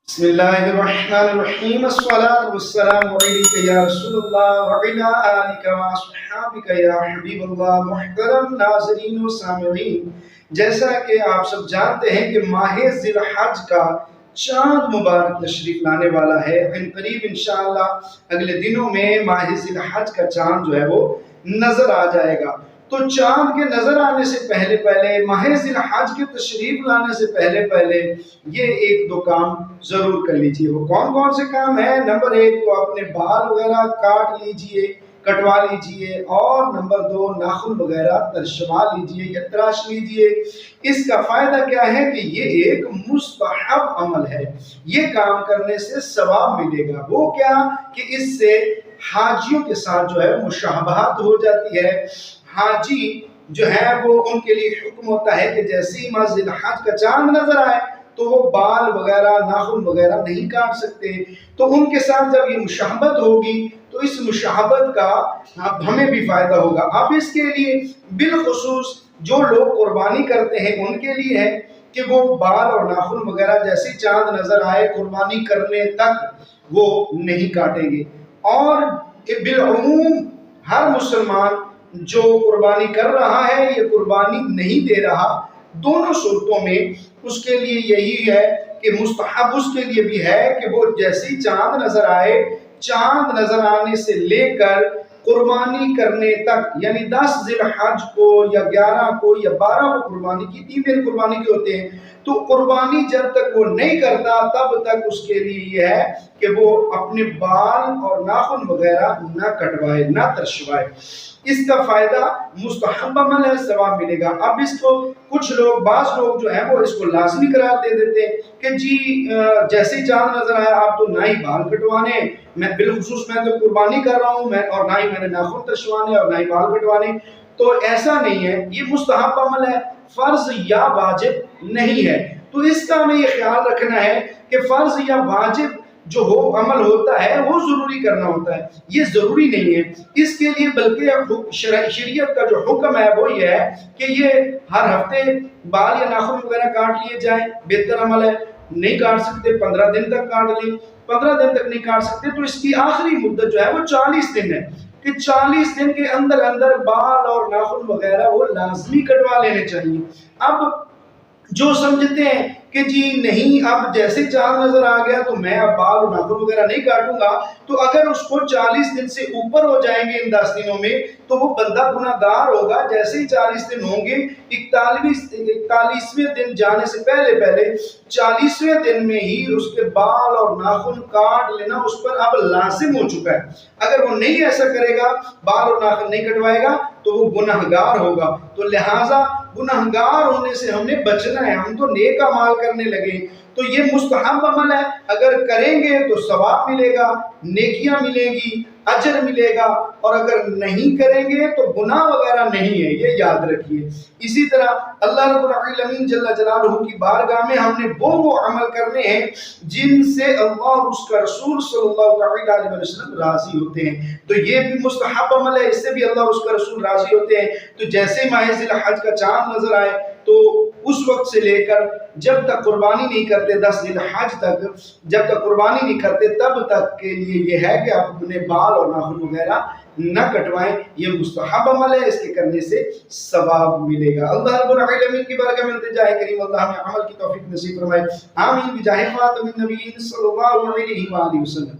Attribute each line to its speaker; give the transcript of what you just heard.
Speaker 1: بسم الله الرحمن الرحيم الصلاة والسلام عليك يا رسول الله وعلى آلك وصحابك يا حبیب اللہ۔ محترم ناظرین و سامعین، جیسا کہ آپ سب جانتے ہیں کہ ماہ ذی الحج کا چاند مبارک تشریف لانے والا ہے۔ ان قریب انشاءاللہ اگلے دنوں میں ماہ ذی الحج کا چاند جو ہے وہ نظر آ جائے گا۔ تو چاند کے نظر آنے سے پہلے ماہ ذی الحج کے تشریف لانے سے پہلے یہ ایک دو کام ضرور کر لیجئے۔ وہ کون کون سے کام ہیں؟ نمبر 1 تو اپنے بال وغیرہ کاٹ لیجئے، کٹوا لیجئے، اور نمبر 2 ناخن وغیرہ ترشوا لیجئے یا تراش لیجئے۔ اس کا فائدہ کیا ہے کہ یہ ایک مستحب عمل ہے، یہ کام کرنے سے ثواب ملے گا۔ وہ کیا کہ اس سے حاجیوں کے ساتھ جو ہے مشابہت ہو جاتی ہے۔ حاجی جو ہے وہ ان کے لیے حکم ہوتا ہے کہ جیسے ہی ماہ ذی الحج کا چاند نظر آئے تو وہ بال وغیرہ ناخن وغیرہ نہیں کاٹ سکتے۔ تو ان کے ساتھ جب یہ مشابہت ہوگی تو اس مشابہت کا ہمیں بھی فائدہ ہوگا۔ اب اس کے لیے بالخصوص جو لوگ قربانی کرتے ہیں ان کے لیے ہے کہ وہ بال اور ناخن وغیرہ جیسے چاند نظر آئے قربانی کرنے تک وہ نہیں کاٹیں گے۔ اور بالعموم ہر مسلمان جو قربانی کر رہا ہے یا قربانی نہیں دے رہا، دونوں صورتوں میں اس کے لیے یہی ہے کہ مستحب اس کے لیے بھی ہے کہ وہ جیسے ہی چاند نظر آئے، چاند نظر آنے سے لے کر قربانی کرنے تک، یعنی 10 ذی الحج کو یا 11 کو یا 12 کو قربانی کی، 3 دن قربانی کے ہوتے ہیں، تو قربانی جب تک وہ نہیں کرتا تب تک اس کے لیے یہ ہے کہ وہ اپنے بال اور ناخن وغیرہ نہ کٹوائے، نہ ترشوائے۔ اس کا فائدہ مستحب عمل ہے، ثواب ملے گا۔ اب اس کو کچھ لوگ، بعض لوگ جو ہیں وہ اس کو لازمی قرار دے دیتے ہیں کہ جی جیسے ہی چاند نظر آیا آپ تو نہ ہی بال کٹوانے، میں بالخصوص میں تو قربانی کر رہا ہوں، اور نہ ہی میں نے ناخن ترشوانے اور نہ ہی بال کٹوانے۔ تو ایسا نہیں ہے، یہ مستحب عمل ہے، فرض یا واجب نہیں ہے۔ تو اس کا ہمیں یہ خیال رکھنا ہے کہ فرض یا واجب جو عمل ہوتا ہے وہ ضروری کرنا ہوتا ہے، یہ ضروری نہیں ہے۔ اس کے لیے بلکہ شریعت کا جو حکم ہے وہ یہ ہے کہ یہ ہر ہفتے بال یا ناخن وغیرہ کاٹ لیے جائیں، بہتر عمل ہے۔ نہیں کاٹ سکتے 15 دن تک کاٹ لیں، 15 دن تک نہیں کاٹ سکتے تو اس کی آخری مدت جو ہے وہ 40 دن ہے کہ 40 دن کے اندر بال اور ناخن وغیرہ وہ لازمی کٹوا لینے چاہیے۔ اب جو سمجھتے ہیں کہ جی نہیں اب جیسے چاند نظر آ گیا تو میں اب بال اور ناخن وغیرہ نہیں کاٹوں گا، تو اگر اس کو 40 دن سے اوپر ہو جائیں گے ان 10 دنوں میں تو وہ بندہ گناہ گار ہوگا۔ جیسے ہی 40 دن ہوں گے، 41ویں دن جانے سے پہلے 40ویں دن میں ہی اس کے بال اور ناخن کاٹ لینا اس پر اب لازم ہو چکا ہے۔ اگر وہ نہیں ایسا کرے گا، بال اور ناخن نہیں کٹوائے گا تو وہ گناہ گار ہوگا۔ تو لہٰذا گناہ گار ہونے سے ہم نے بچنا ہے، ہم تو نیک اعمال کرنے لگے۔ تو یہ مستحب عمل ہے، اگر کریں گے تو ثواب ملے گا، نیکیاں ملیں گی، اجر ملے گا، اور اگر نہیں کریں گے تو گناہ وغیرہ نہیں ہے، یہ یاد رکھیے۔ اسی طرح اللہ رب العالمین جل جلالہ کی بارگاہ میں ہم نے وہ عمل کرنے ہیں جن سے اللہ اور اس کا رسول صلی اللہ علیہ وسلم راضی ہوتے ہیں۔ تو یہ بھی مستحب عمل ہے، اس سے بھی اللہ اور اس کا رسول راضی ہوتے ہیں۔ تو جیسے ماہ ذی الحج کا چاند نظر آئے تو اس وقت سے لے کر جب تک قربانی نہیں کرتے 10 ذی الحج تک، جب تک قربانی نہیں کرتے تب تک کے لیے یہ ہے کہ آپ اپنے بال اور ناخن وغیرہ نہ کٹوائیں۔ یہ مستحب عمل ہے، اس کے کرنے سے ثواب ملے گا۔ اللہ رب العالمین کی بارگاہ میں التجا ہے کریم اللہ ہمیں عمل کی توفیق نصیب فرمائے، آمین بجاہ خاتم النبیین صلی اللہ علیہ وآلہ وسلم۔